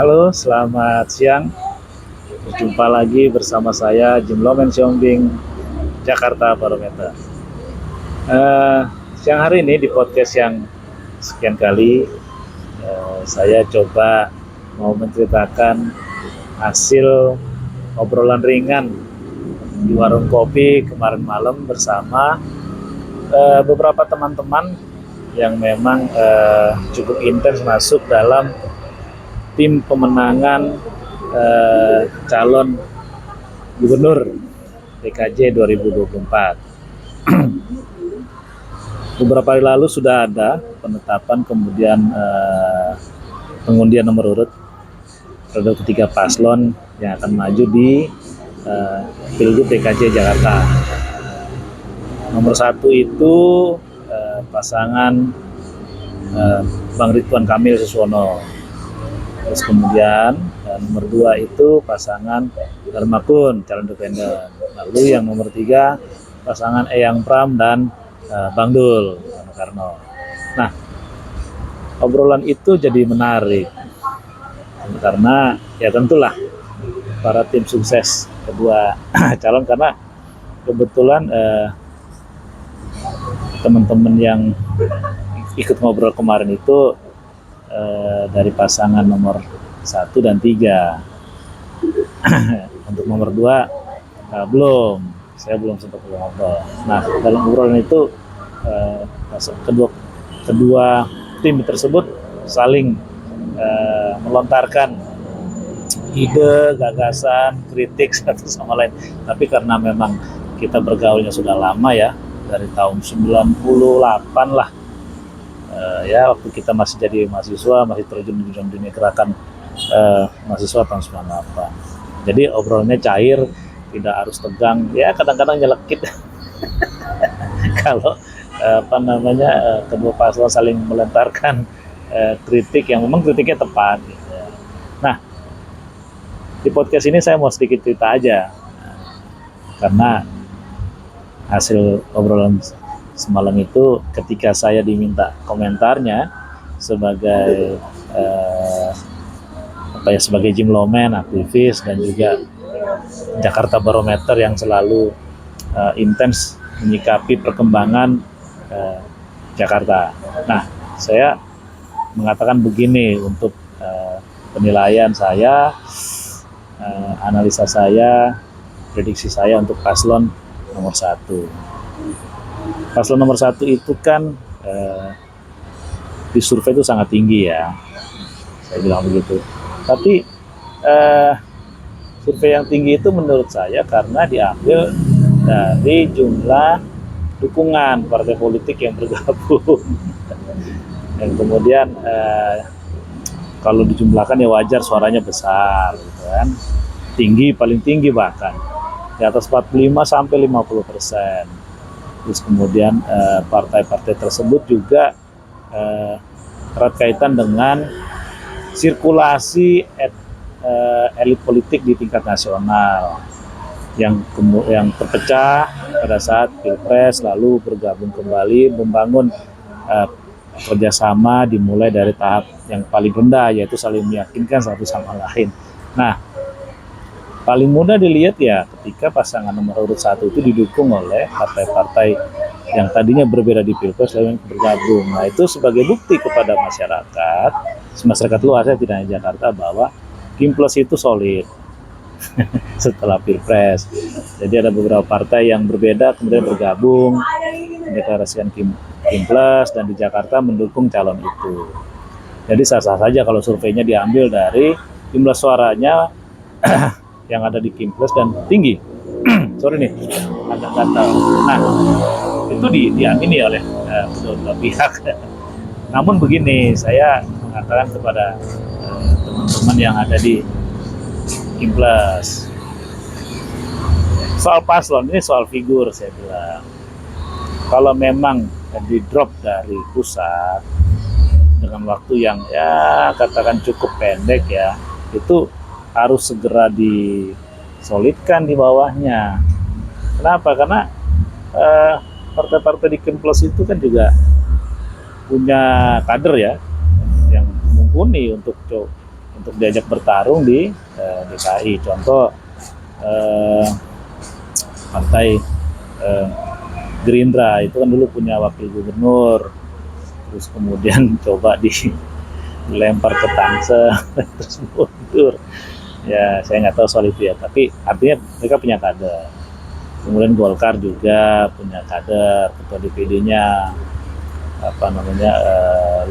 Halo, selamat siang. Berjumpa lagi bersama saya Jim Lomen Siombing, Jakarta Barometer. Eh, Siang hari ini di podcast yang sekian kali, saya coba mau menceritakan hasil obrolan ringan di warung kopi kemarin malam bersama beberapa teman-teman yang memang cukup intens masuk dalam tim pemenangan calon gubernur DKJ 2024. Beberapa hari lalu sudah ada penetapan, kemudian pengundian nomor urut terhadap ketiga paslon yang akan maju di Pilgub DKJ Jakarta. Nomor satu itu pasangan Bang Ridwan Kamil Suswono. Terus kemudian nomor 2 itu pasangan Dharma Kun, calon independen. Lalu yang nomor 3 pasangan Eyang Pram dan Bang Dul Karno. Nah, obrolan itu jadi menarik karena ya tentulah para tim sukses kedua calon, karena kebetulan teman-teman yang ikut ngobrol kemarin itu dari pasangan nomor 1 dan 3. Untuk nomor 2 belum, saya belum sempat ngobrol. Nah, dalam obrolan itu kedua tim tersebut saling melontarkan ide, gagasan, kritik satu sama lain. Tapi karena memang kita bergaulnya sudah lama ya, dari tahun 98 lah, ya waktu kita masih jadi mahasiswa, masih terjun di dunia gerakan mahasiswa tahun 98. Jadi obrolannya cair, tidak harus tegang, ya kadang-kadang nyelekit kalau kedua paslon saling melontarkan kritik yang memang kritiknya tepat gitu. Nah, di podcast ini saya mau sedikit cerita aja, karena hasil obrolan semalam itu ketika saya diminta komentarnya sebagai sebagai Jim Lomen, aktivis, dan juga Jakarta Barometer yang selalu intens menyikapi perkembangan Jakarta. Nah, saya mengatakan begini untuk penilaian saya, analisa saya, prediksi saya untuk paslon nomor 1. Paslon nomor 1 itu kan di survei itu sangat tinggi ya, saya bilang begitu. Tapi survei yang tinggi itu menurut saya karena diambil dari jumlah dukungan partai politik yang bergabung. Dan kemudian kalau dijumlahkan ya wajar suaranya besar gitu kan. Tinggi, paling tinggi bahkan di atas 45 sampai 50%. Terus kemudian partai-partai tersebut juga erat kaitan dengan sirkulasi elit politik di tingkat nasional yang terpecah pada saat Pilpres, lalu bergabung kembali membangun kerjasama dimulai dari tahap yang paling rendah, yaitu saling meyakinkan satu sama lain. Nah, paling mudah dilihat ya ketika pasangan nomor urut 1 itu didukung oleh partai-partai yang tadinya berbeda di Pilpres lalu bergabung. Nah, itu sebagai bukti kepada masyarakat luas, ya tidak hanya Jakarta, bahwa Kim Plus itu solid setelah Pilpres. Jadi ada beberapa partai yang berbeda kemudian bergabung, mendeklarasikan Kim Plus, dan di Jakarta mendukung calon itu. Jadi sah-sah saja kalau surveinya diambil dari jumlah suaranya yang ada di Kim Plus dan tinggi. Sorry nih, agak gatal. Nah, itu diamini oleh kedua pihak. Namun begini, saya mengatakan kepada teman-teman yang ada di Kim Plus, soal paslon ini soal figur, saya bilang. Kalau memang di drop dari pusat dengan waktu yang ya katakan cukup pendek ya, itu harus segera disolidkan di bawahnya. Kenapa? Karena partai-partai di Kim Plus itu kan juga punya kader ya yang mumpuni untuk untuk diajak bertarung di DKI. Contoh partai Gerindra itu kan dulu punya wakil gubernur, terus kemudian coba dilempar ke Tangsel terus mundur. Ya saya nggak tahu soal itu ya, tapi artinya mereka punya kader. Kemudian Golkar juga punya kader, ketua DPD-nya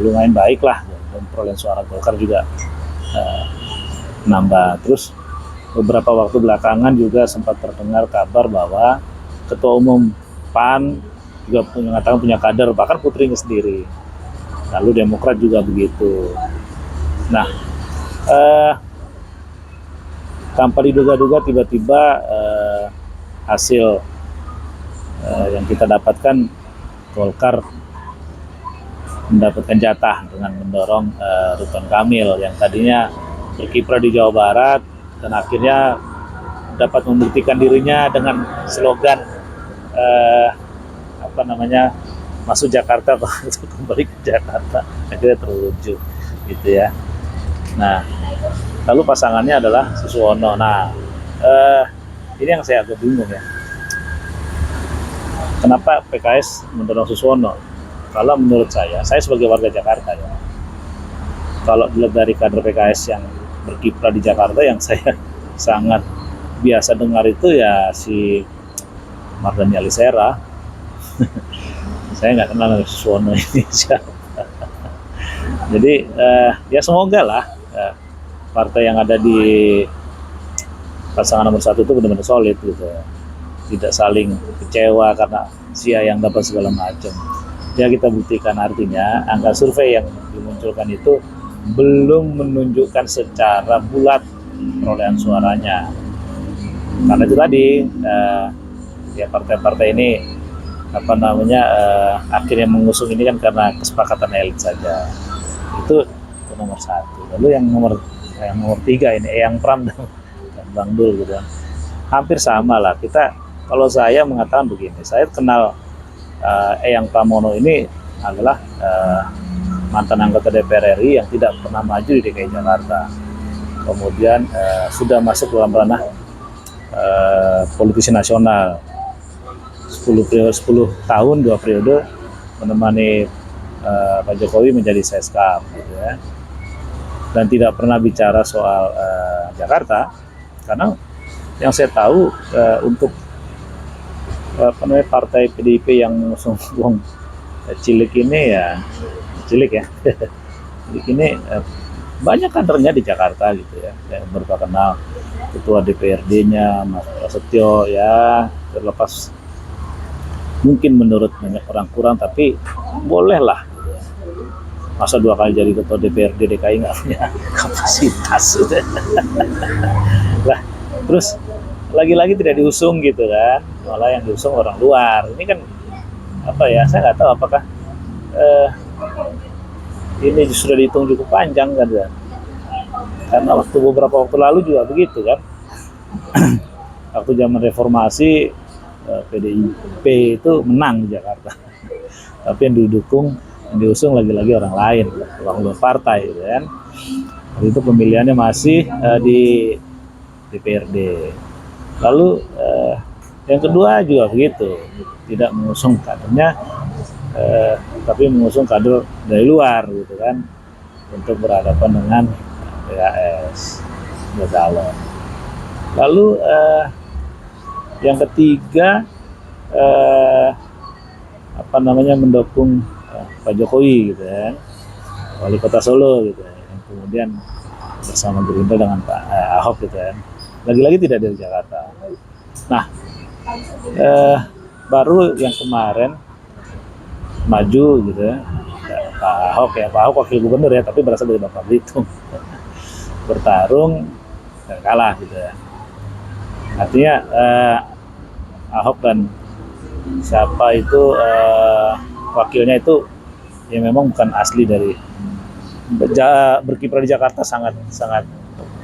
lumayan baik lah, dan perolehan suara Golkar juga nambah. Terus beberapa waktu belakangan juga sempat terdengar kabar bahwa ketua umum PAN juga mengatakan punya kader, bahkan putrinya sendiri. Lalu Demokrat juga begitu. Nah, tanpa diduga-duga tiba-tiba hasil yang kita dapatkan, Golkar mendapatkan jatah dengan mendorong Ridwan Kamil yang tadinya berkiprah di Jawa Barat dan akhirnya dapat membuktikan dirinya dengan slogan masuk Jakarta atau kembali ke Jakarta, akhirnya terwujud gitu ya. Nah, lalu pasangannya adalah Suswono. Nah, ini yang saya agak bingung ya, kenapa PKS mendorong Suswono? Kalau menurut saya sebagai warga Jakarta ya, kalau dilihat dari kader PKS yang berkiprah di Jakarta yang saya sangat biasa dengar itu ya si Mardhani Alisera. Saya nggak kenal Suswono ini siapa. Jadi ya semoga lah partai yang ada di pasangan nomor 1 itu benar-benar solid gitu, tidak saling kecewa karena sia yang dapat segala macam. Ya kita buktikan, artinya angka survei yang dimunculkan itu belum menunjukkan secara bulat perolehan suaranya. Karena itu tadi ya partai-partai ini akhirnya mengusung ini kan karena kesepakatan elit saja. Itu nomor 1. Lalu yang nomor 3 ini Eyang Pram dan Bang Dul gitu. Hampir sama lah. Kalau saya mengatakan begini, saya kenal Eyang Pramono ini adalah mantan anggota DPR RI yang tidak pernah maju di DKI Jakarta. Kemudian sudah masuk dalam ranah politisi nasional. 10 tahun 2 periode menemani Pak Jokowi menjadi Seskap gitu ya. Dan tidak pernah bicara soal Jakarta, karena yang saya tahu untuk partai PDIP yang mengusung Cilik ini ya, Cilik ini banyak kadernya di Jakarta gitu ya, yang berkenal ketua DPRD-nya Mas Prasetyo ya, terlepas mungkin menurut banyak orang kurang, tapi bolehlah gitu ya. Masa 2 kali jadi ketua DPRD DKI nggak punya kapasitas gitu. Lah terus lagi-lagi tidak diusung gitu kan, malah yang diusung orang luar. Ini kan saya nggak tahu apakah ini sudah dihitung cukup panjang kan ya, karena beberapa waktu lalu juga begitu kan. Waktu zaman reformasi PDIP itu menang di Jakarta, tapi yang diusung lagi-lagi orang lain, orang luar partai gitu kan. Waktu itu pemilihannya masih di DPRD. Lalu yang kedua juga begitu, tidak mengusung kadernya, tapi mengusung kader dari luar gitu kan, untuk berhadapan dengan PKS calon. Lalu yang ketiga mendukung Pak Jokowi gitu kan, wali kota Solo gitu kan, yang kemudian bersama Gerindra dengan Pak Ahok gitu kan, lagi-lagi tidak dari Jakarta. Nah baru yang kemarin maju gitu ya, Pak Ahok wakil gubernur ya, tapi berasal dari Bangka Belitung, bertarung dan kalah gitu ya. Artinya Ahok dan siapa itu wakilnya itu ya memang bukan asli dari berkiprah di Jakarta, sangat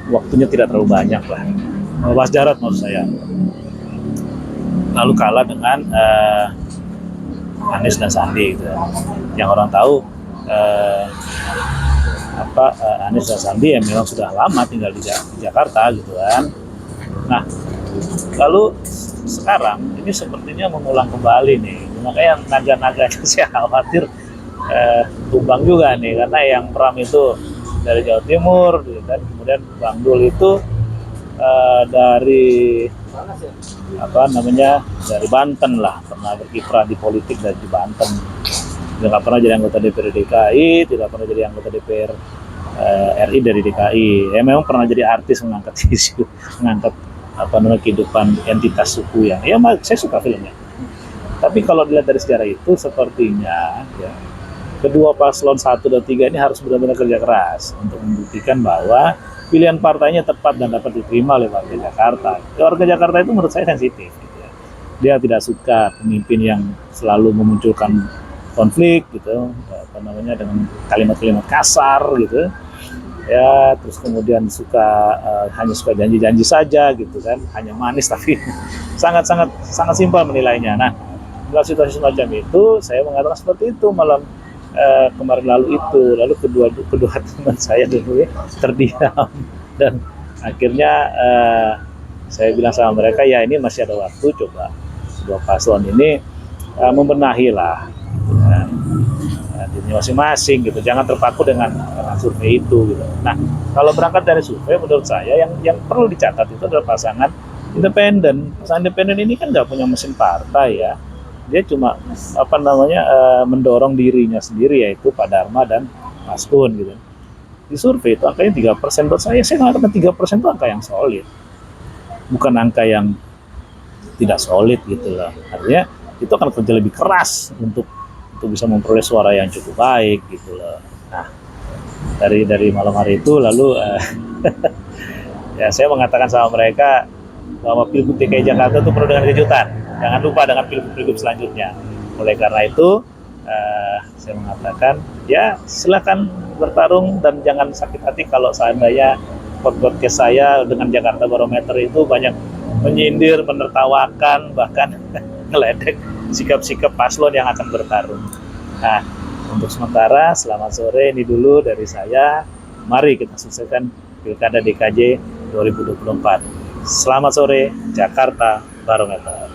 waktunya tidak terlalu banyak lah. Mas Jarod maksud saya. Lalu kalah dengan Anies dan Sandi gitu. Yang orang tahu Anies dan Sandi yang memang sudah lama tinggal di Jakarta gitu kan. Nah, lalu sekarang ini sepertinya mengulang kembali nih, makanya naga-naganya saya khawatir tumbang juga nih, karena yang Pram itu dari Jawa Timur dan kemudian Bang Dul itu dari dari Banten lah, pernah berkiprah di politik dari di Banten. Dia nggak pernah jadi anggota DPR DKI, tidak pernah jadi anggota DPR RI dari DKI. Ya memang pernah jadi artis, mengangkat isu, mengangkat kehidupan entitas suku yang, ya saya suka filmnya. Tapi kalau dilihat dari sejarah itu, sepertinya ya kedua paslon 1 dan 3 ini harus benar-benar kerja keras untuk membuktikan bahwa pilihan partainya tepat dan dapat diterima oleh warga Jakarta. Warga Jakarta itu menurut saya sensitif. Gitu ya. Dia tidak suka pemimpin yang selalu memunculkan konflik gitu, dengan kalimat-kalimat kasar gitu. Ya, terus kemudian hanya suka janji-janji saja gitu kan, hanya manis tapi sangat simpel menilainya. Nah, dalam situasi semacam itu saya mengatakan seperti itu malam kemarin lalu itu. Lalu kedua teman saya dulu terdiam dan akhirnya saya bilang sama mereka, ya ini masih ada waktu, coba kedua paslon ini membenahi lah dirinya masing-masing gitu, jangan terpaku dengan survei itu gitu. Nah, kalau berangkat dari survei, menurut saya yang perlu dicatat itu adalah pasangan independen. Pasangan independen ini kan nggak punya mesin partai ya, dia cuma mendorong dirinya sendiri, yaitu Pak Dharma dan Mas Kun gitu. Di survei itu angkanya 3%. Menurut saya mengatakan 3% itu angka yang solid, bukan angka yang tidak solid gitu loh. Artinya itu akan kerja lebih keras untuk bisa memperoleh suara yang cukup baik gitu loh. Nah, dari malam hari itu lalu ya saya mengatakan sama mereka bahwa Pilgub DKI Jakarta itu penuh dengan kejutan. Jangan lupa dengan pilgub selanjutnya. Oleh karena itu saya mengatakan, ya silakan bertarung dan jangan sakit hati kalau seandainya podcast saya dengan Jakarta Barometer itu banyak menyindir, menertawakan, bahkan ngeledek sikap-sikap paslon yang akan bertarung. Nah, untuk sementara selamat sore, ini dulu dari saya. Mari kita sukseskan Pilkada DKJ 2024. Selamat sore, Jakarta Barometer.